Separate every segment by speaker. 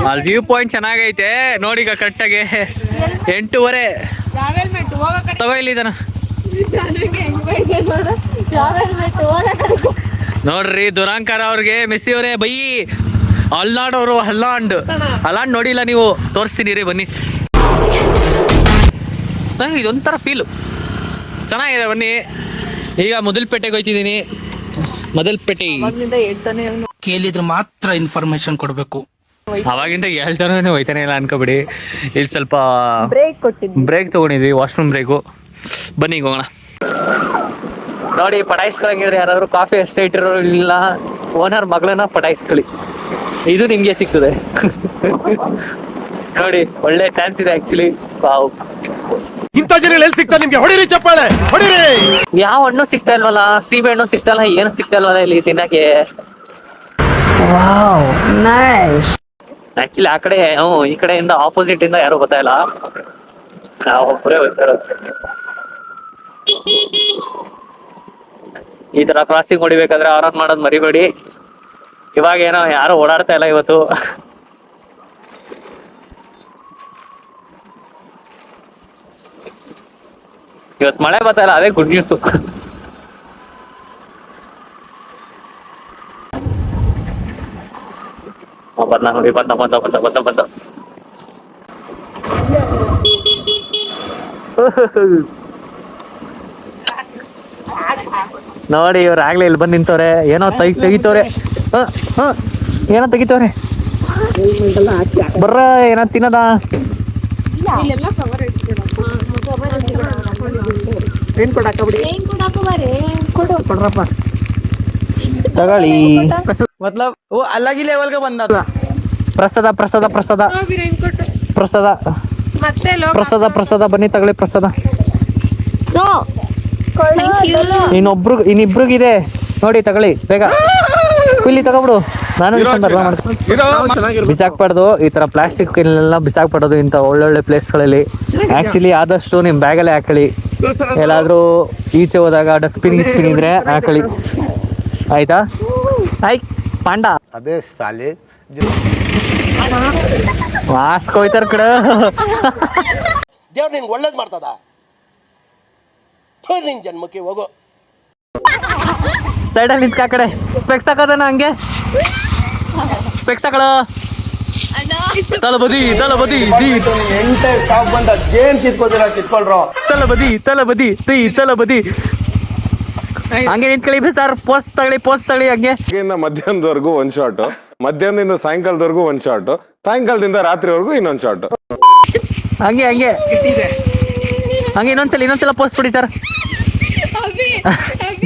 Speaker 1: ಅಲ್ಲಿ view point ಚೆನ್ನಾಗೈತೆ ನೋಡಿ. ಈಗ ಕರೆಕ್ಟಾಗಿ 8:30 ತಗೊಳ್ಳಿ ಇದನ್ನ ನೋಡ್ರಿ. ದುರಾಂಕಾರ ಅವ್ರಿಗೆ ಮೆಸ್ಸಿ ಅವರೇ ಬೈ ಅಲ್ಲಾಂಡ್ ಅವರು ಹಲ್ಲಾಂಡ್ ನೋಡಿಲ್ಲ ನೀವು, ತೋರಿಸ್ತೀನಿ ರೀ ಬನ್ನಿ. ಇದೊಂಥರ ಫೀಲು ಚೆನ್ನಾಗಿದೆ ಬನ್ನಿ. ಈಗ ಮೊದಲ್ಪೇಟೆಗೆ ಹೋಗ್ತಿದ್ದೀನಿ. ಮೊದಲ್ಪೇಟೆ
Speaker 2: ಕೇಳಿದ್ರೆ ಮಾತ್ರ ಇನ್ಫಾರ್ಮೇಶನ್ ಕೊಡ್ಬೇಕು.
Speaker 1: ಅವಾಗಿಂದ ಹೇಳ್ತಾನೆ ಹೋಯ್ತಾನೆ ಇಲ್ಲ ಅನ್ಕೋಬಿಡಿ. ಇಲ್ಲಿ ಸ್ವಲ್ಪ ಬ್ರೇಕ್ ತಗೊಂಡಿದ್ವಿ, ವಾಶ್ರೂಮ್ ಬ್ರೇಕು. ಬನ್ನಿ ಈಗ ಹೋಗೋಣ. ನೋಡಿ ಪಟಾಯಿಸ್ಕೊಳಂಗಿದ್ರೆ ಯಾರಾದ್ರೂ ಕಾಫಿ ಅಷ್ಟೇ ಇಟ್ಟಿರೋ ಇಲ್ಲ ಓನರ್ ಮಗಳನ್ನ ಪಟಾಯಿಸ್ಕೊಳ್ಳಿ, ಇದು ನಿಮ್ಗೆ ಸಿಗ್ತದೆ. ನೋಡಿ ಒಳ್ಳೆ ಚಾನ್ಸ್ ಇದೆ ಆಕ್ಚುಲಿ.
Speaker 3: ಇಂಥ ಜನ ಎಲ್ಲಿ ಸಿಗ್ತಾರೆ ನಿಮ್ಗೆ? ಹೊಡಿರಿ ಚಪ್ಪಾಳೆ ಹೊಡಿರಿ.
Speaker 1: ಯಾವ ಹಣ್ಣು ಸಿಗ್ತಾ ಇಲ್ವಲ್ಲ, ಸೀಬೆ ಹಣ್ಣು ಸಿಗ್ತಾ ಇಲ್ಲ, ಏನು ಸಿಗ್ತಾ ಇಲ್ವಲ್ಲ ಇಲ್ಲಿ ತಿನ್ನಕ್ಕೆ. ಆಕ್ಚುಲಿ ಆ ಕಡೆ ಈ ಕಡೆಯಿಂದ ಆಪೋಸಿಟ್ ಇಂದ ಯಾರು ಬರ್ತಾ ಇಲ್ಲ, ನಾವು ಒಬ್ಬರೇ ಹೋಗ್ತಾ ಇರೋದು. ಈ ತರ ಕ್ರಾಸಿಂಗ್ ಹೊಡಿಬೇಕಾದ್ರೆ ಆರಾಮ್ ಮಾಡೋದು ಮರಿಬೇಡಿ. ಇವಾಗ ಏನೋ ಯಾರು ಓಡಾಡ್ತಾ ಇಲ್ಲ ಇವತ್ತು. ಇವತ್ತು ಮಳೆ ಬರ್ತಾ ಇಲ್ಲ, ಅದೇ ಗುಡ್ ನ್ಯೂಸ್. ಬಂದ ನೋಡಿ, ಬಂದ ನೋಡಿ. ಇವ್ರು ಆಗ್ಲೇ ಇಲ್ಲಿ ಬಂದು ನಿಂತವ್ರೆ, ಏನೋ ತೆಗಿತವ್ರೆ. ಏನೋ ತೆಗಿತವ್ರೆ, ಬರ್ರ ಏನೋ ತಿನ್ನದ. ತಗೊಳ್ಳಿ.
Speaker 2: मतलब वो अलग ही लेवल का बंदा था.
Speaker 1: ಪ್ರಸಾದ ಪ್ರಸಾದ ಪ್ರಸಾದ ಪ್ರಸಾದ ಪ್ರಸಾದ ಬನ್ನಿ ತಗೊಳ್ಳಿ ಪ್ರಸಾದ. ಇನ್ನಿಬ್ರಿಗಿದೆ ನೋಡಿ, ತಗೊಳ್ಳಿ ಬೇಗ. ಇಲ್ಲಿ ತಗೊಬಿಡು. ನಾನು ಬಿಸಾಕ್ಬಾರ್ದು ಈ ತರ ಪ್ಲಾಸ್ಟಿಕ್ ಎಲ್ಲ ಬಿಸಾಕ್ಬಾರ್ದು ಇಂಥ ಒಳ್ಳೊಳ್ಳೆ ಪ್ಲೇಸ್ಗಳಲ್ಲಿ. ಆಕ್ಚುಲಿ ಆದಷ್ಟು ನಿಮ್ ಬ್ಯಾಗಲ್ಲೇ ಹಾಕೊಳ್ಳಿ. ಎಲ್ಲಾದ್ರೂ ಈಚೆ ಹೋದಾಗ ಡಸ್ಟ್ಬಿನ್ ಇದ್ರೆ ಹಾಕೊಳ್ಳಿ, ಆಯ್ತಾ? ಆಯ್ತು ಪಾಂಡ
Speaker 3: ಅದೇ ಸಾಲೆ
Speaker 1: ಮಾಸ್ಕ್ ಹೋಯ್ತಾರ ಕಡೆ.
Speaker 3: ದೇವ್ರು ನಿನ್ಗೆ ಒಳ್ಳೇದ್ ಮಾಡ್ತದ, ನಿನ್ ಜನ್ಮಕ್ಕೆ ಹೋಗೋ.
Speaker 1: ಸೈಡಲ್ಲಿ ನಿಂತ್ಕ ಕಡೆ. ಸ್ಪೆಕ್ಸ್ ಹಾಕೋದನ ಹಂಗೆ, ಸ್ಪೆಕ್ಸ್ ಹಾಕಳ. ತಲಬದಿ ಹಂಗೆ ನಿಂತ್ಕೊಳ್ಳಿ ಸರ್. ಪೋಸ್ಟ್ ತಗೊಳ್ಳಿ ಹಂಗೆ.
Speaker 4: ಮಧ್ಯಾಹ್ನದವರೆಗೂ ಒಂದ್ ಶಾಟ್, ಮಧ್ಯಾಹ್ನದಿಂದ ಸಾಯಂಕಾಲದವರೆಗೂ ಒಂದ್ ಶಾಟ್, ಸಾಯಂಕಾಲದಿಂದ ರಾತ್ರಿವರೆಗೂ ಇನ್ನೊಂದ್ ಶಾಟ್.
Speaker 1: ಹಂಗೆ ಇನ್ನೊಂದ್ಸಲ ಪೋಸ್ಟ್ ಕೊಡಿ ಸರ್.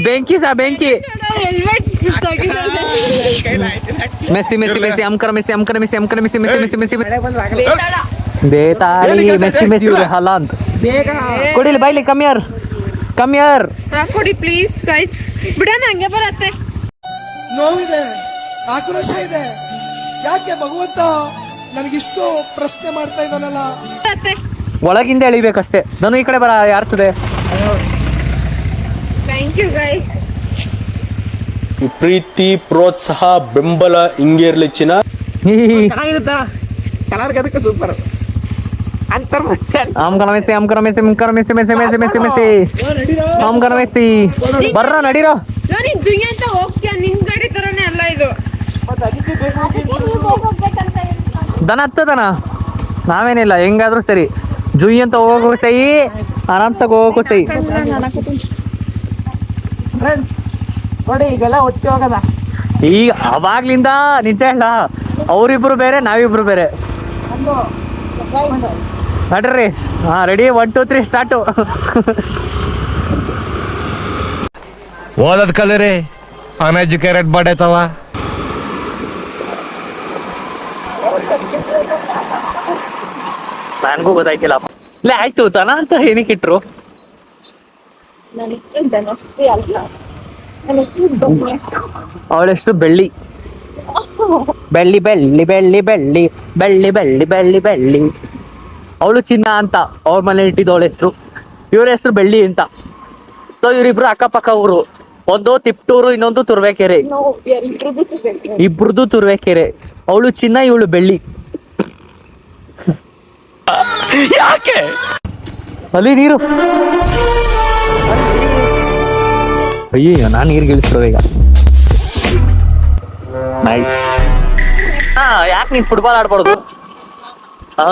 Speaker 1: ಬೆಂಕಿ ಮೆಸ್ಸಿ ಅಮ್ಕರ ಬೇತಾಳಿ ಮೆಸ್ಸಿ ಹಲಾಂದ್ ಕೊಡಿಲಿ ಬೈಲಿ. ಕಮ್ಮಿಯರ್
Speaker 5: ಕೊಡಿ ಪ್ಲೀಸ್ ಗೈಸ್. ಬಿಡೋಣ, ಹಂಗೆ ಬರತ್ತೆ.
Speaker 6: ನೋವಿದೆ, ಆಕ್ರೋಶ ಇದೆ. ಯಾಕೆ ಭಗವಂತ ನನಗಿಷ್ಟು ಪ್ರಶ್ನೆ ಮಾಡ್ತಾ ಇದ್ದಾನಲ್ಲ?
Speaker 1: ಒಳಗಿಂದ ಎಳಿಬೇಕಷ್ಟೇ. ನಾನು ಈ ಕಡೆ ಬರ ಯಾರ್ತದೆ.
Speaker 5: Thank you guys.
Speaker 7: ಪ್ರೀತಿ ಪ್ರೋತ್ಸಾಹ ಬೆಂಬಲ ಹಿಂಗೆ ಇರ್ಲಿ ಚಿನ್ನ.
Speaker 2: ಚೆನ್ನಾಗಿರುತ್ತಾ ಕಲರ್ಗೆ ಅದಕ್ಕೆ ಸೂಪರ್.
Speaker 1: ಬರ್ರ ನಡೀರೋ.
Speaker 5: ಅಂತ ಹೋಗ್ತೀಯ, ನಿನ್ ಗಾಡಿ ತರನೇ ಅಲ್ಲ ಇದು.
Speaker 1: ದನ ಹತ್ತದನ ನಾವೇನಿಲ್ಲ, ಹೆಂಗಾದ್ರೂ ಸರಿ. ಜುಯಿ ಅಂತ ಹೋಗೋ ಸೈ, ಆರಾಮ್ಸಾಗ ಹೋಗೋ ಸೈ.
Speaker 2: ನೋಡಿ ಈಗೆಲ್ಲ ಒತ್ತಿ ಹೋಗದ.
Speaker 1: ಈಗ ಅವಾಗ್ಲಿಂದ ನಿಜ ಇಲ್ಲ, ಅವರಿಬ್ರು ಬೇರೆ ನಾವಿಬ್ರು ಬೇರೆ. ನಡ್ರಿ. Ready 1 2 3 start.
Speaker 3: ಓದದ್ ಕಲರಿ ಅನ್ಎಜುಕೇಟೆಡ್ ಬಾಡೈತವ.
Speaker 1: ನನ್ಗೂ ಗೊತ್ತಾಯ್ತಿಲ್ಲ. ಇಲ್ಲ ಆಯ್ತು ದನ ಅಂತ ಏನಕ್ಕೆ ಇಟ್ರು? ಅವಳೆಷ್ಟು ಬೆಳ್ಳಿ ಬೆಳ್ಳಿ ಬೆಳ್ಳಿ ಬೆಳ್ಳಿ ಬೆಳ್ಳಿ ಬೆಳ್ಳಿ ಬೆಳ್ಳಿ ಬೆಳ್ಳಿ ಬೆಳ್ಳಿ. ಅವಳು ಚಿನ್ನ ಅಂತ ಅವ್ರ ಮನೆ ಇಟ್ಟಿದ್ದವಳ ಹೆಸರು, ಇವ್ರ ಹೆಸರು ಬೆಳ್ಳಿ ಅಂತ. ಸೊ ಇವರಿಬ್ರು ಅಕ್ಕಪಕ್ಕ ಊರು, ಒಂದು ತಿಪ್ಟೂರು, ಇನ್ನೊಂದು ತುರುವೇಕೆರೆ. ಇಬ್ರದ್ದು ತುರುವೇಕೆರೆ. ಅವಳು ಚಿನ್ನ, ಇವಳು ಬೆಳ್ಳಿ. ಯಾಕೆ ಅಲ್ಲಿ ನೀರು? ಅಯ್ಯೋ, ನಾನು ನೀರು ಗಿಳಿಸ್ರೋ ಈಗ. ನೈಸ್. ಹಾ, ಯಾಕೆ ನೀನ್ ಫುಟ್ಬಾಲ್ ಆಡ್ಬಾರ್ದು? ಹಾ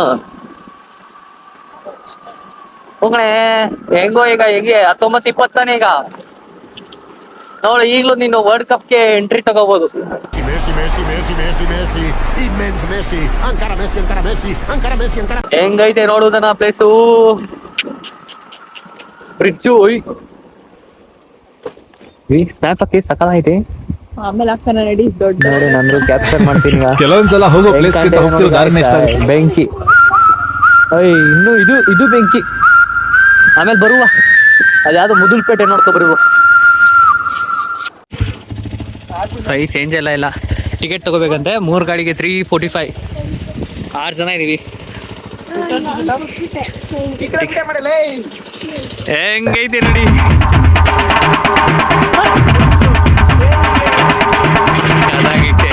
Speaker 1: ಹೋಗಣೆ. ಹೆಂಗೋ ಈಗ ಹೆಂಗೆ 19-20 ಈಗ ನೋಡು, ಈಗ್ಲೂ ನೀನು ವರ್ಲ್ಡ್ ಕಪ್ಗೆ ಎಂಟ್ರಿ ತಗೋಬಹುದು.
Speaker 3: Messi, Messi, Messi, Messi, Messi, immens Messi, ancora Messi, ancora Messi, ancora Messi, ancora.
Speaker 1: ಹೆಂಗೈತೆ ನೋಡುದನ್ನ ಪ್ಲೇಸು, ಬ್ರಿಡ್ಜು. ಸ್ನ್ಯಾಪ್ ಹಾಕಿ ಸಕಲೈತೆ.
Speaker 5: ಆಮೇಲೆ ಹಾಕ್ತಾನ ನಡಿ, ದೊಡ್ಡ
Speaker 1: ನೋಡಿ, ನಾನು ಕ್ಯಾಪ್ಚರ್ ಮಾಡ್ತೀನಿ ಈಗ.
Speaker 3: ಕೆಲವೊಂದ್ಸಲ ಹೋಗೋ ಪ್ಲೇಸ್ ಹೋಗ್ತಿರೋ ದಾರಿನೇ ಇಷ್ಟ ಆಗುತ್ತೆ.
Speaker 1: ಬೆಂಕಿ. ಇನ್ನು ಇದು ಬೆಂಕಿ. ಆಮೇಲೆ ಬರುವ ಅದ್ಯಾವ್ದು ಮುದುಲ್ಪೇಟೆ ನೋಡ್ಕೊ ಬರುವ. ಪ್ರೈಸ್ ಚೇಂಜ್ ಇಲ್ಲ. ಟಿಕೆಟ್ ತಗೋಬೇಕಂತೆ 3 ಗಾಡಿಗೆ 345. 6 ಜನ ಇದೀವಿ. ಹೆಂಗೈತೆ ನೋಡಿ. ಸಕ್ಕತ್ತಾಗೈತೆ.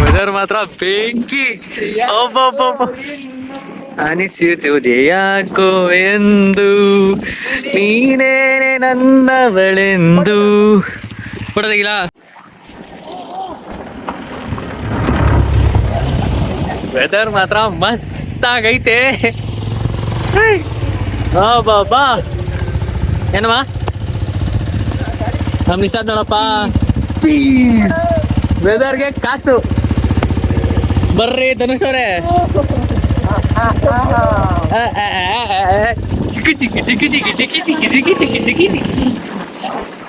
Speaker 1: ವೆದರ್ ಮಾತ್ರ ಬೆಂಕಿ. ಒಬ್ಬೊಬ್ಬೊಬ್ಬ ಅನಿಸುತ್ತದೆ ಯಾಕೋ ಎಂದು, ನೀನೇನೆ ನನ್ನವಳೆಂದು. ಕೊಡೋದಿಲ್ಲ. ವೆದರ್ ಮಾತ್ರ ಮಸ್ತ್ ಆಗೈತೆ. ಬಾ ಏನಮ್ಮ ನಮ್ ನಿಶಾದ್ ನೋಡಪ್ಪ. ವೆದರ್ಗೆ ಕಾಸು. ಬರ್ರಿ ಧನುಷ್ ಅವರೇ.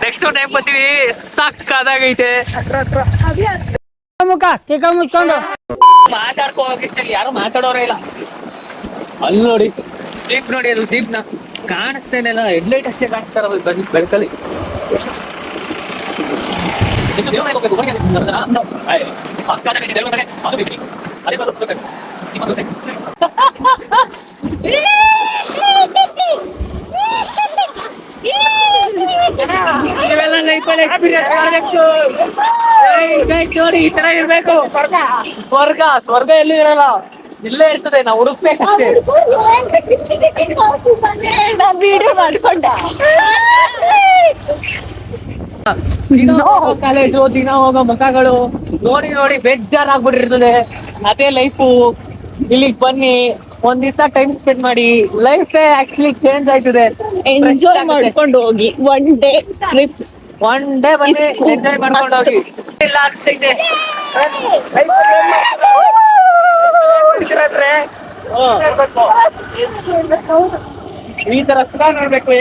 Speaker 1: ನೆಕ್ಸ್ಟ್ ಟೈಮ್ ಬರ್ತೀವಿ. ಸಾಕಾದಾಗೈತೆ. ಮಾತಾಡ್ಕೋ ಹೋಗಿಷ್ಟ ಯಾರು ಮಾತಾಡೋರೇ ಇಲ್ಲ. ಅಲ್ಲಿ ನೋಡಿ ಜೀಪ್ ನೋಡಿ, ಅದು ಜೀಪ್ ನ ಕಾಣಿಸ್ತೇನೆಲ್ಲ, ಹೆಡ್ಲೈಟ್ ಅಷ್ಟೇ ಕಾಣಿಸ್ತಾರ ಬನ್ನಿ ಬೆಳಕಲ್ಲಿ. ಇವೆಲ್ಲ ಲೈಫಲ್ಲಿ ಎಕ್ಸ್ಪೀರಿಯನ್ಸ್ ಮಾಡಬೇಕು. ನೋಡಿ, ಈ ತರ ಇರ್ಬೇಕು. ಸ್ವರ್ಗ ಎಲ್ಲೂ ಇರಲ್ಲ, ಇಲ್ಲೇ ಇರ್ತದೆ. ನಾವು ಹುಡುಕ್ಬೇಕಷ್ಟೇ. ಕಾಲೇಜು ದಿನ ಹೋಗೋ ಮುಖಗಳು ನೋಡಿ ನೋಡಿ ಬೇಜಾರಾಗ್ಬಿಟ್ಟಿರ್ತದೆ. ಅದೇ ಲೈಫು. ಇಲ್ಲಿಗೆ ಬನ್ನಿ, ಒಂದ್ ದಿವಸ ಟೈಮ್ ಸ್ಪೆಂಡ್ ಮಾಡಿ. ಲೈಫ್ ಆಕ್ಚುಲಿ ಚೇಂಜ್ ಆಯ್ತದೆ.
Speaker 8: ಎಂಜಾಯ್ ಮಾಡ್ಕೊಂಡು ಹೋಗಿ. One day trip,
Speaker 1: one day ಬನ್ನಿ, ಎಂಜಾಯ್ ಮಾಡ್ಕೊಂಡು ಹೋಗಿ. ಇಲ್ಲ ಅನ್ಸ್ತೈತೆ. ಈ ತರ ಸುಖ ನೋಡ್ಬೇಕು.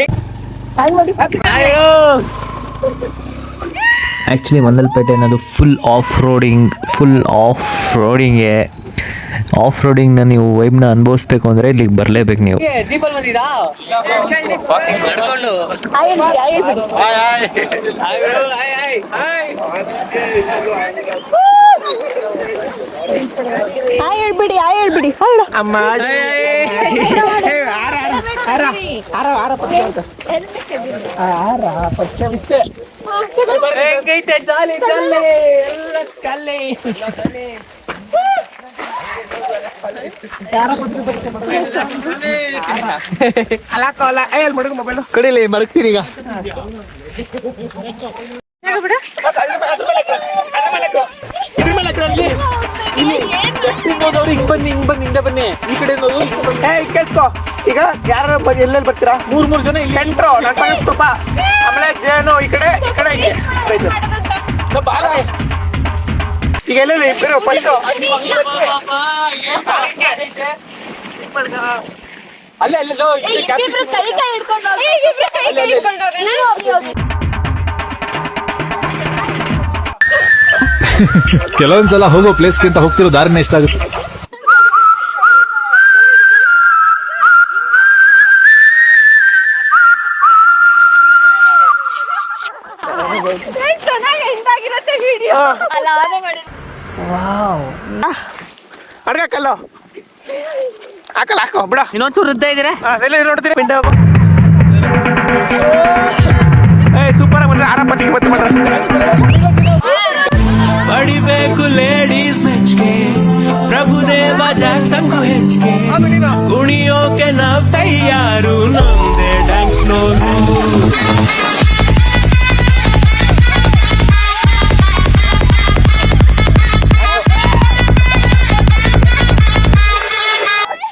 Speaker 1: ಆ್ಯಕ್ಚುಲಿ ಮಂದಲ್ಪೇಟೆ ಅನ್ನೋದು ಫುಲ್ ಆಫ್ ರೋಡಿಂಗ್ನ ನೀವು ವೈಬ್ನ ಅನುಭವಿಸ್ಬೇಕು ಅಂದರೆ ಇಲ್ಲಿಗೆ ಬರಲೇಬೇಕು ನೀವು. ಜೀಪಲ್ಲಿ ಬಂದಿರಾ?
Speaker 8: ಹೇಳ್ಬಿಡಿ
Speaker 1: ಹೆಂಗೈತೆ ಜಾಲಿ ಜಾಲಿ ಎಲ್ಲ ಕಲ್ಲಿ. ಕಡಿಲಿ ಮಡಗ್ತೀನಿ ಈಗ.
Speaker 2: ಹಿಂಗ್ ಬನ್ನಿ ಹಿಂದೆ ಬನ್ನಿ. ಈ ಕಡೆ ಕೇಳಿಸ್ಕೋ. ಈಗ ಯಾರು ಎಲ್ಲೆಲ್ಲಿ ಬರ್ತೀರಾ? 3 ಜನ ಸೆಂಟ್ರು ನಡ್ಕೊಂಡು ಆಮೇಲೆ ಜೇನು ಈ ಕಡೆ ಈಗ ಎಲ್ಲೆಲ್ಲಿ ಇಬ್ಬರು ಅಲ್ಲೆಲ್ಲೋ
Speaker 3: ಕೆಲವೊಂದ್ಸಲ ಹೋಗೋ ಪ್ಲೇಸ್ಗಿಂತ ಹೋಗ್ತಿರೋ ದಾರಿನೇ ಇಷ್ಟ ಆಗುತ್ತೆ.
Speaker 2: ಅಡ್ಗ ಕಲ್ಲು ಹಾಕಲ್ಲ ಹಾಕೋ ಬಿಡ.
Speaker 1: ಇನ್ನೊಂಚೂರು ವೃದ್ಧ ಇದ್ದೀರಾ?
Speaker 2: ನೋಡ್ತೀರಿ ಪಿಂಡ ಹೋಗು. ಸೂಪರ್ ಆಗಿ ಆರಾಮ ಮತ್ತೆ ಮಾಡ್ರ.
Speaker 9: ಪಡಿಬೇಕು ಲೇಡೀಸ್ ಮೆಚ್ಗೆ ಪ್ರಭುದೇವ ಜಾಕ್ಸನ್ ಹೆಚ್ಚಿಗೆ ಕುಣಿಯೋಕೆ ನಾವ್ ತಯಾರು ನಮ್ದೇ ಡ್ಯಾನ್ಸ್ ಫ್ಲೋರು.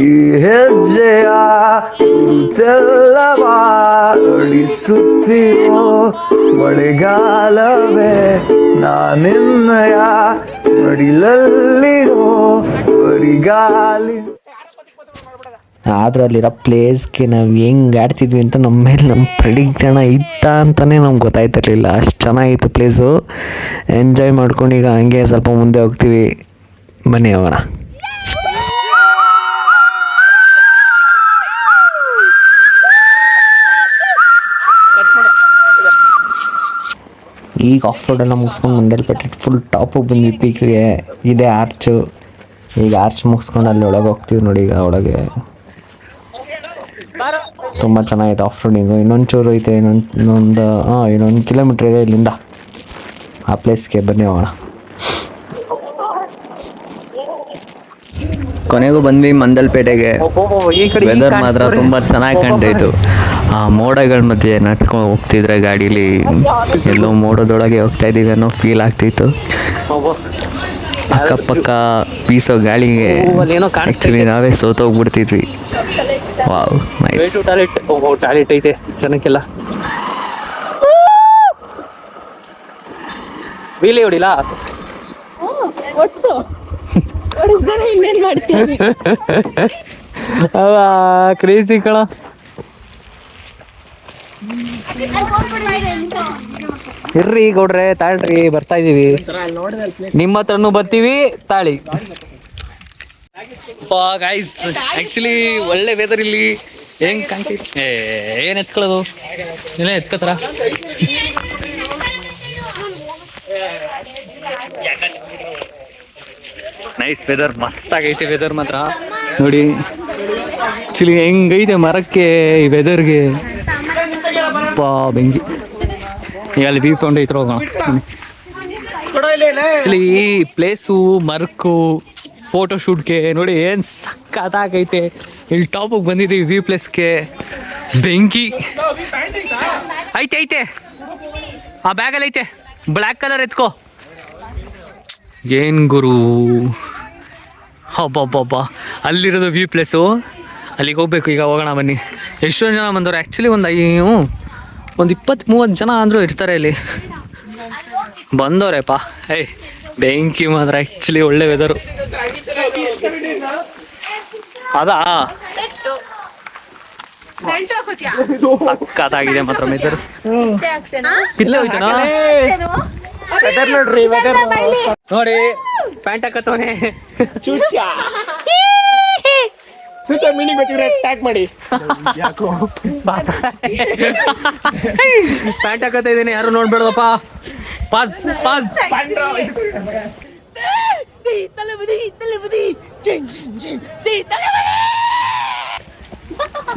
Speaker 9: ಈ ಹೆಜ್ಜೆಯ ತೆಲ್ಲವ ಅಳಿಸುತ್ತಿರೋ ಮಳೆಗಾಲವೇ ನಾನಿನ್ನಯ ಮಡಿಲಲ್ಲಿರೋ ಬರಿಗಾಲಿ.
Speaker 10: ಆದ್ರೂ ಅಲ್ಲಿರೋ ಪ್ಲೇಸ್ಗೆ ನಾವು ಹೆಂಗೆ ಆಡ್ತಿದ್ವಿ ಅಂತ ನಮ್ಮ ಮೇಲೆ ನಮ್ಮ ಪ್ರೆಡಿಕ್ಷನ್ ಇತ್ತ ಅಂತಲೇ ನಮ್ಗೆ ಗೊತ್ತಾಯ್ತಿರ್ಲಿಲ್ಲ. ಅಷ್ಟು ಚೆನ್ನಾಗಿತ್ತು ಪ್ಲೇಸು. ಎಂಜಾಯ್ ಮಾಡ್ಕೊಂಡು ಈಗ ಹಂಗೆ ಸ್ವಲ್ಪ ಮುಂದೆ ಹೋಗ್ತೀವಿ. ಬನ್ನಿ ಹೋಗೋಣ. ಈಗ ಆಫ್ ರೋಡೆಲ್ಲ ಮುಗಿಸ್ಕೊಂಡು ಮಂಡಲ್ಪಟ್ಟೆ ಫುಲ್ ಟಾಪಿಗೆ ಬಂದ್ವಿ. ಪೀಕ್ಗೆ ಇದೆ ಆರ್ಚು. ಈಗ ಆರ್ಚ್ ಮುಗಿಸ್ಕೊಂಡು ಅಲ್ಲಿ ಒಳಗೆ ಹೋಗ್ತೀವಿ ನೋಡಿ. ಈಗ ಒಳಗೆ ತುಂಬ ಚೆನ್ನಾಗಿದೆ ಆಫ್ ರೋಡಿಂಗು. ಇನ್ನೊಂಚೂರು ಐತೆ, ಇನ್ನೊಂದು ಕಿಲೋಮೀಟ್ರ್ ಇದೆ ಇಲ್ಲಿಂದ ಆ ಪ್ಲೇಸ್ಗೆ. ಬನ್ನಿ ಹೋಗೋಣ. ಕೊನೆಗೂ ಬಂದ್ವಿ ಮಂಡಲ್ಪೇಟೆಗೆ. ವೆದರ್ ಮಾತ್ರ ತುಂಬ ಚೆನ್ನಾಗಿ ಕಾಣ್ತಾಯಿತ್ತು. ಆ ಮೋಡಗಳ ಮಧ್ಯೆ ನಡ್ಕೊಂಡು ಹೋಗ್ತಿದ್ರೆ ಗಾಡೀಲಿ ಎಲ್ಲೋ ಮೋಡದೊಳಗೆ ಹೋಗ್ತಾ ಇದ್ದೀವಿ ಅನ್ನೋ ಫೀಲ್ ಆಗ್ತಿತ್ತು. ಅಕ್ಕಪಕ್ಕ ಬೀಸೋ ಗಾಳಿಗೆ ಆ್ಯಕ್ಚುಲಿ ನಾವೇ ಸೋತೋಗ್ಬಿಡ್ತಿದ್ವಿ. Wow, nice.
Speaker 1: ಟಾಯ್ಲೆಟ್ ಐತೆ ಜನಕ್ಕೆಲ್ಲ. ವೀಲಿ ಹೊಡಿಲ್ಲ
Speaker 8: ಇನ್ನೇನ್ ಮಾಡ್ತೀನಿ.
Speaker 1: ಕ್ರೇಜಿ ಕಣ. ಇರ್ರಿ ಗೌಡ್ರೆ, ತಾಳ್ರಿ, ಬರ್ತಾ ಇದೀವಿ. ನಿಮ್ಮ ಹತ್ರನೂ ಬರ್ತೀವಿ, ತಾಳಿ. ಗೈಸ್ ಆಕ್ಚುಲಿ ಒಳ್ಳೆ ವೆದರ್ ಇಲ್ಲಿ. ಹೆಂಗ್ ಕಾಣ್ತೈತಿ? ಏನ್ ಎತ್ಕೊಳ್ಳೋದು, ಏನೇ ಎತ್ಕೋತಾರ. ನೈಸ್ ವೆದರ್, ಮಸ್ತ್ ಆಗೈತೆ ವೆದರ್ ಮಾತ್ರ ನೋಡಿ. ಆಕ್ಚುಲಿ ಹೆಂಗೈತೆ ಮರಕ್ಕೆ ಈ ವೆದರ್ಗೆ. ಬೆಂಕಿ. ಈಗ ಅಲ್ಲಿ ವ್ಯೂ ಪಾಯಿಂಟ್ ಐತ್ರ ಹೋಗೋಣ. ಆಕ್ಚುಲಿ ಈ ಪ್ಲೇಸು ಮರಕ್ಕೂ ಫೋಟೋ ಶೂಟ್ಗೆ ನೋಡಿ ಏನು ಸಕ್ಕತ್ತಾಗೈತೆ. ಇಲ್ಲಿ ಟಾಪಿಗೆ ಬಂದಿದ್ದೀವಿ ವ್ಯೂ ಪ್ಲೇಸ್ಗೆ. ಬೆಂಕಿ ಐತೆ ಆ ಬ್ಯಾಗಲ್ಲಿ ಐತೆ, ಬ್ಲ್ಯಾಕ್ ಕಲರ್ ಎತ್ಕೋ. ಏನು ಗುರು, ಹಬ್ಬ ಅಲ್ಲಿರೋದು ವ್ಯೂ ಪ್ಲೇಸು. ಅಲ್ಲಿಗೆ ಹೋಗ್ಬೇಕು. ಈಗ ಹೋಗೋಣ ಬನ್ನಿ. ಎಷ್ಟೊಂದು ಜನ ಬಂದವ್ರು ಆ್ಯಕ್ಚುಲಿ. ಒಂದು 20-30 ಜನ ಅಂದರೂ ಇರ್ತಾರೆ ಇಲ್ಲಿ. ಬಂದವ್ರೆಪ್ಪ. ಬೆಂಕಿ ಮಾತ್ರ ಆ್ಯಕ್ಚುಲಿ ಒಳ್ಳೆ ವೆದರು. ಅದಾ ಸಕ್ಕತ್ತಾಗಿದೆ ಮಾತ್ರ ವೆದರು. ಕಿತ್ತಲೆ ಹೋಯ್ತಾನ ನೋಡಿ. ಪ್ಯಾಂಟ್ ಹಾಕತ್ತವನೇ
Speaker 2: ಮೀನಿಂಗ್ ಗೊತ್ತಿದ್ರೆ ಟ್ಯಾಗ್ ಮಾಡಿ.
Speaker 1: ಪ್ಯಾಂಟ್ ಹಾಕತ್ತ ಇದ್ದೀನಿ, ಯಾರು ನೋಡ್ಬೇಡದಪ್ಪ. ಪಾಸ್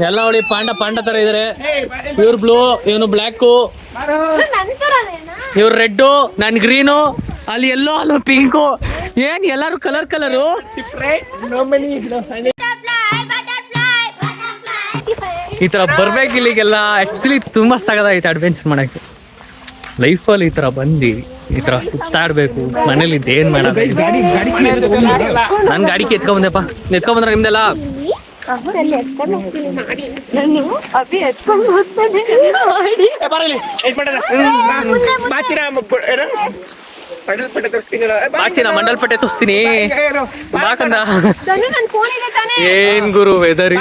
Speaker 1: ಎಲ್ಲ ನೋಡಿ. ಪಾಂಡ ತರ ಇದಾರೆ. ಇವ್ರು ಬ್ಲೂ, ಇವನು ಬ್ಲ್ಯಾಕು, ಇವ್ರು ರೆಡ್ಡು, ನಾನು ಗ್ರೀನು, ಅಲ್ಲಿ ಎಲ್ಲೋ, ಅಲ್ಲಿ ಪಿಂಕು. ಏನ್ ಎಲ್ಲಾರು ಕಲರು. ಈ ತರ ಬರ್ಬೇಕು ಇಲ್ಲಿಗೆಲ್ಲ. ಆಕ್ಚುಲಿ ತುಂಬಾ ಸಗದಾಗೈತೆ ಅಡ್ವೆಂಚರ್ ಮಾಡಕ್ಕೆ. ಲೈಫಲ್ಲಿ ಈ ತರ ಬಂದು ಈ ತರ ಸುತ್ತಾಡ್ಬೇಕು. ಮನೇಲಿ ಇದೇನ್ ಮಾಡೋದು. ನಾನು ಗಾಡಿಗೆ ಎತ್ಕೊಂಡ್ಬಂದ್ರೆ ನಿಮ್ದೆಲ್ಲ ಮಂಡಲ್ಪಟ್ಟೆ ತೋರಿಸ್ತೀನಿ ಬಾಕಂದ. ಏನ್ ಗುರು ವೆದರ್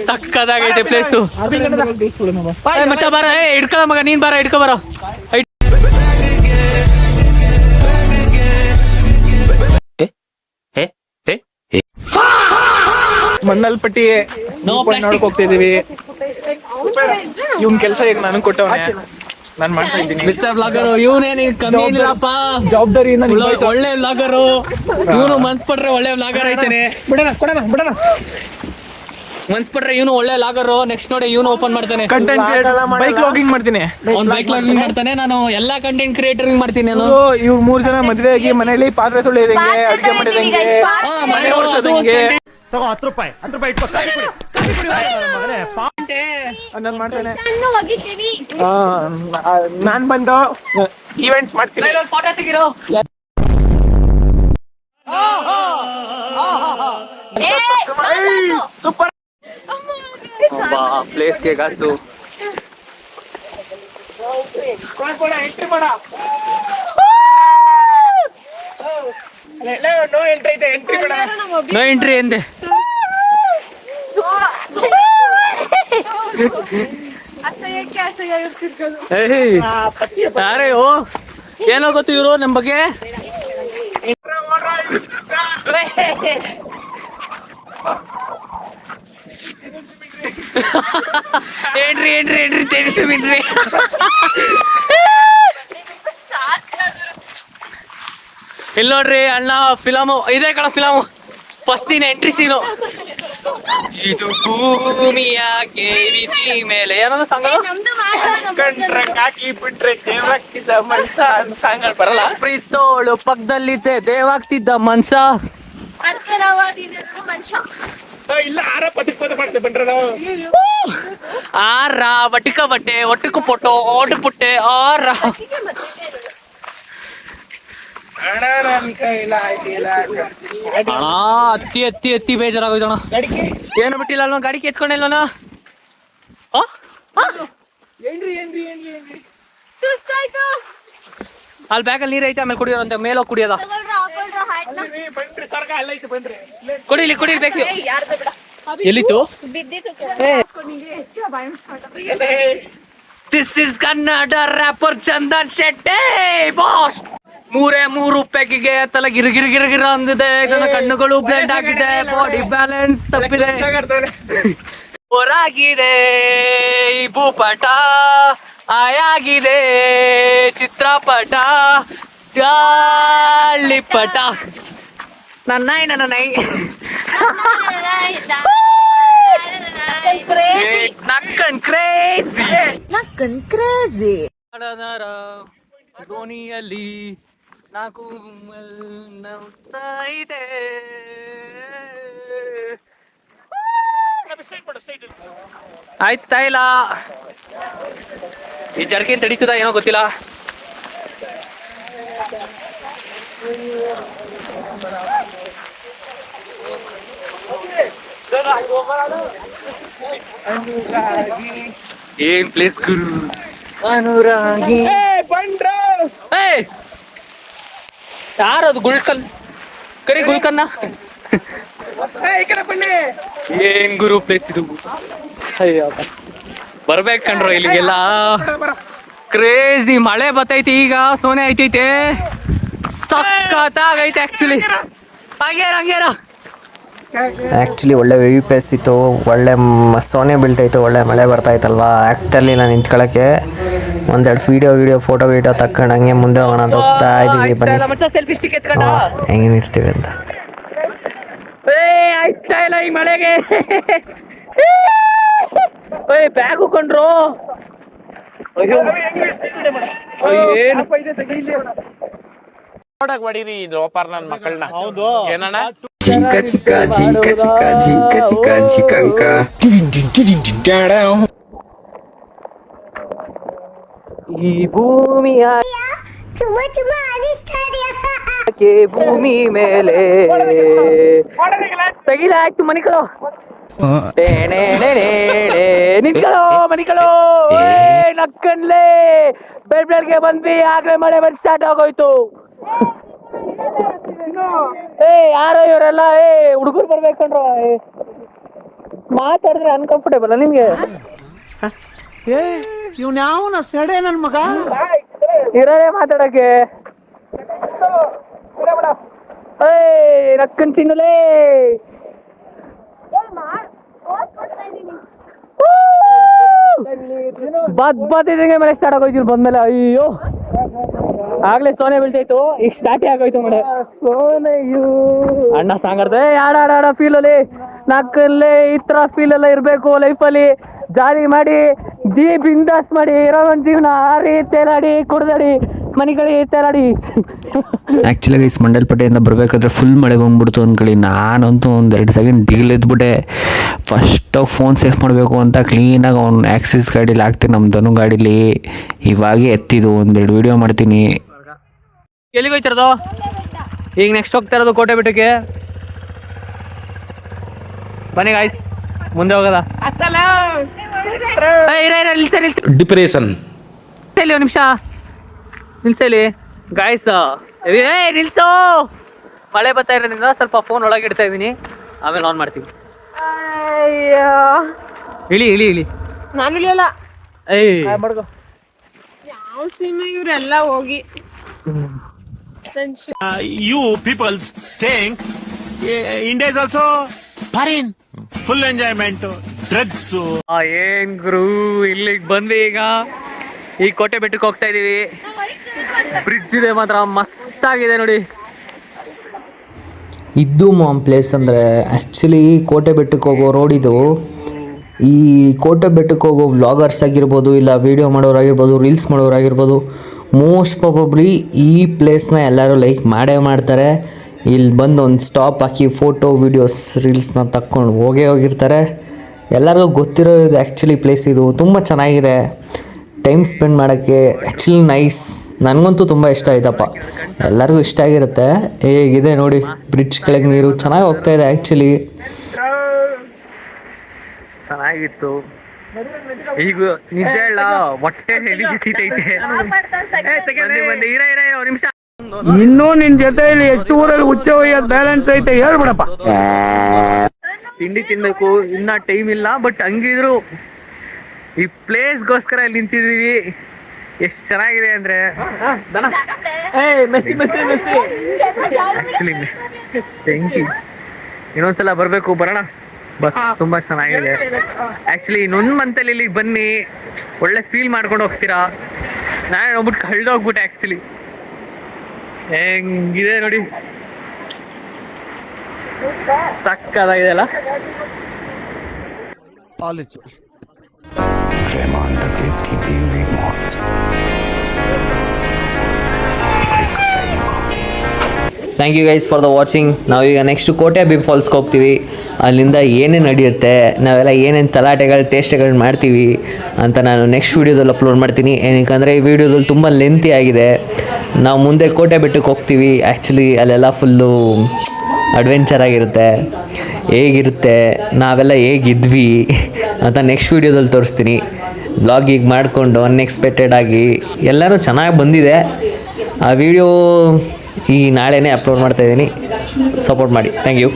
Speaker 1: ಸಕ್ಕದಾಗೈತೆ ಪ್ಲೇಸು. ಮಚ್ಚ ಬಾರ, ಹಿಡ್ಕೊಳ ಮಗ, ನೀನ್ ಬಾರ, ಹಿಡ್ಕೊ ಬರೋ.
Speaker 2: ಮಂಡಲ್ಪಟ್ಟಿ ನೋಡ್ಕೋಗ್ತಿದೀವಿ. ಇವ್ನ ಕೆಲಸ ಈಗ ನನಗೆ ಕೊಟ್ಟವನೆ. ನಾನು ಮಾಡ್ತಾ ಇದ್ದೀನಿ.
Speaker 1: ಮಿಸ್ಟರ್ ಬ್ಲಾಗರು ಇವನೇನು ಕಮ್ಮಿ ಏನಿಲ್ಲಪ್ಪ,
Speaker 2: ಜವಾಬ್ದಾರಿಯಿಂದ
Speaker 1: ಒಳ್ಳೆ ಬ್ಲಾಗರು ಇವನು. ಮನ್ಸ್ ಪಟ್ರೆ ಒಳ್ಳೆ ಬ್ಲಾಗರ್ ಐತೇನೆ.
Speaker 2: ಬಿಡೋಣ.
Speaker 1: ಮನ್ಸ್ ಪಟ್ರೆ ಇವನು ಒಳ್ಳೆ ಲಾಗರು. ನೆಕ್ಸ್ಟ್ ನೋಡಿ ಇವನು ಓಪನ್ ಮಾಡ್ತಾನೆ,
Speaker 2: ಕಂಟೆಂಟ್ ಬೈಕ್ ಲಾಗಿಂಗ್ ಮಾಡ್ತೀನಿ.
Speaker 1: ಅವ್ನು ಬೈಕ್ ಲಾಗಿಂಗ್ ಮಾಡ್ತಾನೆ, ನಾನು ಎಲ್ಲಾ ಕಂಟೆಂಟ್ ಕ್ರಿಯೇಟರ್ ಮಾಡ್ತೀನಿ. ನಾನು
Speaker 2: ಇವ್ರು 3 ಜನ ಮದುವೆ ಆಗಿ ಮನೇಲಿ ಪಾತ್ರೆ ತೊಳೆಯೋದಂಗೆ, ಅಡುಗೆ ಮಾಡೋದಂಗೆ, ಮನೆ ಓಡಿಸೋದಂಗೆ.
Speaker 3: ತಗೋ 10 ರೂಪಾಯಿ ಇಟ್ಕೋ.
Speaker 2: ನಾನು ಮಾಡ್ತೇನೆ. ನಾನ್ ಬಂದು ಈವೆಂಟ್ಸ್ ಮಾಡ್ತೀನಿ.
Speaker 1: ಫೋಟೋ ತೆಗಿರೋ.
Speaker 2: ಸೂಪರ್
Speaker 1: ಪ್ಲೇಸ್ಗೆ ಗಾಸು.
Speaker 2: ಎಂಟ್ರಿ ಮಾಡ. ನೋ ಎಂಟ್ರಿ ಇದೆ, ಎಂಟ್ರಿ ಮಾಡ.
Speaker 1: ನೋ ಎಂಟ್ರಿ ಎಂದೆ. ಯಾರೇ ಏನೋ ಗೊತ್ತು ಇವರು ನಮ್ಮ ಬಗ್ಗೆ. ಎಂಟ್ರಿ ತೆಗಿಸ್ಬಿಟ್ರಿ. ಇಲ್ಲಿ ನೋಡ್ರಿ ಅಣ್ಣ, ಫಿಲಮು ಇದೇ ಕಣ. ಫಿಲಮು ಫಸ್ಟ್ ಸೀನ್, ಎಂಟ್ರಿ ಸೀನು. ಇದು ಭೂಮಿಯ ಕೇರಿದಿ ಮೇಲೆ ಏನೋ ಸಾಂಗ್
Speaker 2: ಹಾಕಿ ಬಿಟ್ರೆ ದೇವರಾಗ್ತಿದ್ದ ಮನ್ಸ ಸಾಂಗ್ ಬರಲ್ಲ.
Speaker 1: ಪ್ರೀತಿಸೋಳು ಪಕ್ಕದಲ್ಲಿದ್ದೆ ದೇವಾಗ್ತಿದ್ದ ಮನ್ಸ.
Speaker 2: ಇಲ್ಲ ಆರ ಪದ ಮಾಡ್ತೇವೆ ಬನ್ರ ನಾವು.
Speaker 1: ಆರ ವಟಿಕ ಬಟ್ಟೆ ಒಟ್ಟಿಕು ಪೊಟ್ಟೋ ಓಟು ಪುಟ್ಟೆ ಆರ.
Speaker 2: ಅಣ್ಣ ನನ್ ಕೈಲ
Speaker 1: ಅಣ್ಣ ಅತ್ತಿ ಬೇಜಾರಾಗೋಯ್ತಣ್ಣ. ಏನು ಬಿಟ್ಟಿಲ್ಲ ಅಲ್ವಾ, ಗಾಡಿ ಎತ್ಕೊಂಡಿಲ್ವನ? ಅಲ್ಲಿ ಬ್ಯಾಗಲ್ಲಿ ನೀರು ಐತೆ, ಆಮೇಲೆ ಕುಡಿಯೋರಂತೆ. ಮೇಲೋಗಿ ಕುಡಿಯೋದ.
Speaker 2: ಬನ್ರಿ ಸರ್ಗ ಎಲ್ಲ ಐತೆ ಬನ್ರಿ.
Speaker 1: ಕುಡಿಲಿ ಬೇಕು. ಎಲ್ಲಿತ್ತು? This is Kannada rapper Chandan Shetty boss. 3 ರೂಪಾಯಿಗೆ ತಲೆ ಗಿರ ಅಂದಿದೆ. ನನ್ನ ಕಣ್ಣುಗಳು ಬ್ಲೆಂಡ್ ಆಗಿದೆ, ಬಾಡಿ ಬ್ಯಾಲೆನ್ಸ್ ತಪ್ಪಿದೆ, ಹೊರಾಗಿದೆ ಈ ಭೂಪಟ, ಆಯಾಗಿದೆ ಚಿತ್ರಪಟ, ಜಾಲಿಪಟ. ನನ್ನ ನಕ್ಕನ್ ಕ್ರೇಜಿ ಧೋನಿಯಲ್ಲಿ 4 ಇದೆ. ಆಯ್ತು ತಾಯಿಲ್ಲ, ಈ ಜರ್ಕಿನ್ ತಡೀತದ ಏನೋ ಗೊತ್ತಿಲ್ಲ. ಏನ್ ಪ್ಲೇಸ್ ಗುರು, ಅನುರಾಗಿ. ಯಾರದು ಗುಲ್ಕನ್ ಕರಿ ಗುಲ್ಕನ್ನ? ಏನ್ ಗುರು ಪ್ಲೇಸ್ ಇದು. ಅಯ್ಯಪ್ಪ ಬರ್ಬೇಕು ಕಣ್ರು ಇಲ್ಲಿಗೆಲ್ಲ. ಕ್ರೇಜಿ ಮಳೆ ಬತ್ತೈತಿ ಈಗ, ಸೋನೆ ಐತೈತೆ, ಸಖತ್ತಾಗೈತೆ ಆಕ್ಚುಲಿ. ಹಂಗೇರ
Speaker 10: ಆ್ಯಕ್ಚುಲಿ ಒಳ್ಳೆ ವೇವಿ ಪ್ಲೇಸ್ ಇತ್ತು, ಒಳ್ಳೆ ಸೋನೆ ಬೀಳ್ತಾಯಿತ್ತು, ಒಳ್ಳೆ ಮಳೆ ಬರ್ತಾಯಿತ್ತಲ್ವ. ಆಗ್ತಿರಲಿಲ್ಲ ನಿಂತ್ಕೊಳ್ಳೋಕ್ಕೆ. ಒಂದೆರಡು ವೀಡಿಯೋ ಫೋಟೋ ತಕ್ಕೊಂಡು ಹಂಗೆ ಮುಂದೆ ಹೋಗೋಣ ಅಂತ ಹೋಗ್ತಾ ಇದ್ದೀವಿ. ಬನ್ನಿ ಹೆಂಗೆ ಇರ್ತೀವಿ ಅಂತ.
Speaker 1: ಆಯ್ತಾ ಇಲ್ಲ ಈ ಮಳೆಗೆ. ಬ್ಯಾಗ್ ಹಾಕೊಂಡ್ರು. ಏನು
Speaker 2: ಮಾಡಿರಿ ದ್ರೋಪಾರ್ ನನ್ನ ಮಕ್ಕಳನ್ನ. ಹೌದು ಏನಣ್ಣ?
Speaker 9: ಚಿಕ್ಕ ಚಿಕ್ಕ ಜಿಂಕ ಚಿಕ್ಕ ಜಿಂಕ ಚಿಕ್ಕ ಚಿಕ್ಕಂಕ.
Speaker 1: ಈ ಭೂಮಿಯ ಭೂಮಿ ಮೇಲೆ ತೆಗಿಲ ಆಯ್ತು ಮನಿಕಳು. ನಿಂತ್ಕೊಳ್ಳೋ ಮನಿಕಳು. ನಕ್ಕನ್ಲೇ ಬೆಳ್ಬೆಳ್ಗೆ ಬಂದ್ವಿ, ಆಗ್ಲೇ ಮಳೆ ಬಂದು ಸ್ಟಾರ್ಟ್ ಆಗೋಯ್ತು. ಯಾರೋ ಇವರೆಲ್ಲ ಹುಡುಗರು ಬರ್ಬೇಕಂಡ್ರು. ಮಾತಾಡಿದ್ರೆ ಅನ್ಕಂಫರ್ಟೇಬಲ್ ನಿಮ್ಗೆ?
Speaker 2: ಇವ್ನ್ಯಾವನ ಸೆಡೆ ನನ್ ಮಗ
Speaker 1: ಇರೋದೇ ಮಾತಾಡಕ್ಕೆ. ನಕ್ಕನ್ ಚಿನ್ನಲೇ. ಬತ್ತಿದಂಗೆ ಮಳೆ ಸ್ಟಾರ್ಟ್ ಆಗೋಯ್ತು ಬಂದ್ಮೇಲೆ. ಅಯ್ಯೋ ಆಗ್ಲೇ ಸೋನೆ ಬೀಳ್ತಾಯ್ತು, ಈಗ ಸ್ಟಾರ್ಟ್ ಆಗೋಯ್ತು ಮಳೆ. ಸೋನೆಯು ಅಣ್ಣ ಸಾಂಗರ್ದೆ ಆಡ ಫೀಲ್ ಅಲ್ಲಿ ನಾಲ್ಕಲ್ಲೇ ಈ ತರ ಫೀಲ್ ಎಲ್ಲ ಇರ್ಬೇಕು ಲೈಫಲ್ಲಿ. ಜಾಲಿ ಮಾಡಿ ಬಿಂದಾಸ್ ಮಾಡಿ ಇರೋ ಒಂದು ಜೀವನ ಹಾರಿ ತೇಲಾಡಿ ಕುಡ್ದಾಡಿ ಮನೆಗಳಿ ತೇಲಾಡಿ.
Speaker 10: ಆ್ಯಕ್ಚುಲಿ ಗೈಸ್ ಮಂಡಲ್ಪೇಟೆಯಿಂದ ಬರಬೇಕಾದ್ರೆ ಫುಲ್ ಮಳೆ ಬಂದ್ಬಿಡ್ತು ಅಂದ್ಕೊಳ್ಳಿ. ನಾನಂತೂ ಒಂದು 2 ಸೆಕೆಂಡ್ ದಿಗಿಲ್ ಎದ್ಬಿಟ್ಟೆ. ಫಸ್ಟಾಗಿ ಫೋನ್ ಸೇಫ್ ಮಾಡಬೇಕು ಅಂತ ಕ್ಲೀನಾಗಿ ಅವ್ನು ಆ್ಯಕ್ಸಿಸ್ ಗಾಡೀಲಿ ಹಾಕ್ತೀನಿ, ನಮ್ಮ ಧನು ಗಾಡೀಲಿ ಇವಾಗೇ ಎತ್ತಿದ್ದು 1-2 ವೀಡಿಯೋ ಮಾಡ್ತೀನಿ.
Speaker 1: ಎಲ್ಲಿಗೆ ಹೋಯ್ತಿರೋದು ಈಗ? ನೆಕ್ಸ್ಟ್ ಹೋಗ್ತಾ ಇರೋದು ಕೋಟೆ ಬೆಟ್ಟಕ್ಕೆ. ಬನ್ನಿ ಗಾಯ್ಸ್ ಮುಂದೆ ಹೋಗೋದ.
Speaker 7: ಡಿಪ್ರೆಷನ್
Speaker 1: ಒಂದು ನಿಮಿಷ ನಿಲ್ಸಲಿ ಗಾಯ್ಸ್. ನಿಲ್ಸು, ಮಳೆ ಬರ್ತಾ ಇರೋದ್ರಿಂದ ಸ್ವಲ್ಪ ಫೋನ್ ಒಳಗೆ ಇಡ್ತಾ ಇದ್ದೀನಿ, ಆಮೇಲೆ ಆನ್ ಮಾಡ್ತೀವಿ. ಇಳಿ ಇಳಿ ಇಳಿ.
Speaker 5: ನಾನು ಇಳಿಯಲ್ಲ.
Speaker 8: ಯಾವ ಸಿನಿಮಾ ಇವರೆಲ್ಲ ಹೋಗಿ
Speaker 2: You peoples think India is also foreign. Full enjoyment, drugs.
Speaker 1: ಏನ್ ಗುರು ಇಲ್ಲಿಗೆ ಬಂದ್ವಿ. ಈಗ ಈ ಕೋಟೆ ಬೆಟ್ಟಕ್ಕೆ ಹೋಗ್ತಾ ಇದೀವಿ. ಬ್ರಿಡ್ಜ್ ಇದೆ ಮಾತ್ರ ಮಸ್ತ್ ಆಗಿದೆ ನೋಡಿ.
Speaker 10: ಇದು ಮಾಮ್ ಪ್ಲೇಸ್ ಅಂದರೆ ಆ್ಯಕ್ಚುಲಿ ಕೋಟೆ ಬೆಟ್ಟಕ್ಕೆ ಹೋಗೋ ರೋಡ್ ಇದು. ಈ ಕೋಟೆ ಬೆಟ್ಟಕ್ಕೆ ಹೋಗೋ ವ್ಲಾಗರ್ಸ್ ಆಗಿರ್ಬೋದು, ಇಲ್ಲ ವೀಡಿಯೋ ಮಾಡೋರಾಗಿರ್ಬೋದು, ರೀಲ್ಸ್ ಮಾಡೋರಾಗಿರ್ಬೋದು, ಮೋಸ್ಟ್ ಪ್ರಾಬಬ್ಲಿ ಈ ಪ್ಲೇಸ್ನ ಎಲ್ಲರೂ ಲೈಕ್ ಮಾಡೇ ಮಾಡ್ತಾರೆ. ಇಲ್ಲಿ ಬಂದು ಒಂದು ಸ್ಟಾಪ್ ಹಾಕಿ ಫೋಟೋ ವೀಡಿಯೋಸ್ ರೀಲ್ಸ್ನ ತಕ್ಕೊಂಡು ಹೋಗಿರ್ತಾರೆ. ಎಲ್ಲರಿಗೂ ಗೊತ್ತಿರೋ ಇದು ಆ್ಯಕ್ಚುಲಿ ಪ್ಲೇಸ್ ಇದು. ತುಂಬ ಚೆನ್ನಾಗಿದೆ ಟೈಮ್ ಸ್ಪೆಂಡ್ ಮಾಡೋಕ್ಕೆ. ಆ್ಯಕ್ಚುಲಿ ನೈಸ್, ನನಗಂತೂ ತುಂಬ ಇಷ್ಟ ಆಯ್ತಪ್ಪ, ಎಲ್ಲರಿಗೂ ಇಷ್ಟ ಆಗಿರುತ್ತೆ. ಹೇಗಿದೆ ನೋಡಿ ಬ್ರಿಡ್ಜ್ ಕೆಳಗೆ ನೀರು ಚೆನ್ನಾಗಿ ಹೋಗ್ತಾ ಇದೆ. ಆ್ಯಕ್ಚುಲಿ
Speaker 1: ಚೆನ್ನಾಗಿತ್ತು. ಈಗ ನಿಜ ಹೇಳ ಹೊಟ್ಟೆ ಹೆವಿ ಸೀತೈತೆ. ನಿಮಿಷ ಇನ್ನೂ ನಿನ್ ಜೊತೆಯಲ್ಲಿ ಎಷ್ಟು ಊರಲ್ಲಿ ಹುಚ್ಚ ಒಯ್ಯೋದು ಬ್ಯಾಲೆನ್ಸ್ ಐತೆ ಹೇಳ್ಬಿಡಪ್ಪ. ತಿಂಡಿ ತಿನ್ಬೇಕು, ಇನ್ನ ಟೈಮ್ ಇಲ್ಲ. ಬಟ್ ಹಂಗಿದ್ರು ಈ ಪ್ಲೇಸ್ಗೋಸ್ಕರ ಇಲ್ಲಿ ನಿಂತಿದೀವಿ. ಎಷ್ಟು ಚೆನ್ನಾಗಿದೆ ಅಂದ್ರೆ ಆಕ್ಚುಲಿ ಥ್ಯಾಂಕ್ ಯು. ಇನ್ನೊಂದ್ಸಲ ಬರ್ಬೇಕು, ಬರೋಣ. ತುಂಬಾ ಚೆನ್ನಾಗಿದೆ ಆಕ್ಚುಲಿ. ಇನ್ನೊಂದು ಮಂತಲ್ಲಿ ಇಲ್ಲಿಗೆ ಬನ್ನಿ, ಒಳ್ಳೆ ಫೀಲ್ ಮಾಡ್ಕೊಂಡು ಹೋಗ್ತೀರಾ. ನಾನು ಹೋಗ್ಬಿಟ್ಟು ಕಳ್ದೋಗ್ಬಿಟ್ಟೆ ಆಕ್ಚುಲಿ. ಹೆಂಗಿದೆ ನೋಡಿ, ಸಕ್ಕದಾಗಿದೆ ಅಲ್ಲ.
Speaker 10: Thank you guys for the watching. ನಾವೀಗ ನೆಕ್ಸ್ಟು ಕೋಟೆ ಬಿ ಫಾಲ್ಸ್ಗೆ ಹೋಗ್ತೀವಿ. ಅಲ್ಲಿಂದ ಏನೇನು ನಡೆಯುತ್ತೆ, ನಾವೆಲ್ಲ ಏನೇನು ತಲಾಟೆಗಳು ಟೇಸ್ಟ್ಗಳು ಮಾಡ್ತೀವಿ ಅಂತ ನಾನು ನೆಕ್ಸ್ಟ್ ವೀಡಿಯೋದಲ್ಲಿ ಅಪ್ಲೋಡ್ ಮಾಡ್ತೀನಿ. ಏನಕ್ಕಂದರೆ ಈ ವಿಡಿಯೋದಲ್ಲಿ ತುಂಬ ಲೆಂತಿ ಆಗಿದೆ. ನಾವು ಮುಂದೆ ಕೋಟೆ ಬೆಟ್ಟಕ್ಕೆ ಹೋಗ್ತೀವಿ. ಆ್ಯಕ್ಚುಲಿ ಅಲ್ಲೆಲ್ಲ ಫುಲ್ಲು ಅಡ್ವೆಂಚರ್ ಆಗಿರುತ್ತೆ. ಹೇಗಿರುತ್ತೆ, ನಾವೆಲ್ಲ ಹೇಗಿದ್ವಿ ಅಂತ ನೆಕ್ಸ್ಟ್ ವೀಡಿಯೋದಲ್ಲಿ ತೋರಿಸ್ತೀನಿ. ಬ್ಲಾಗ್ ಈಗ ಮಾಡಿಕೊಂಡು ಅನ್ಎಕ್ಸ್ಪೆಕ್ಟೆಡ್ ಆಗಿ ಎಲ್ಲನೂ ಚೆನ್ನಾಗಿ ಬಂದಿದೆ. ಆ ವಿಡಿಯೋ ಈ ನಾಳೆನೇ ಅಪ್ಲೋಡ್ ಮಾಡ್ತಾಯಿದ್ದೀನಿ. ಸಪೋರ್ಟ್ ಮಾಡಿ. Thank you.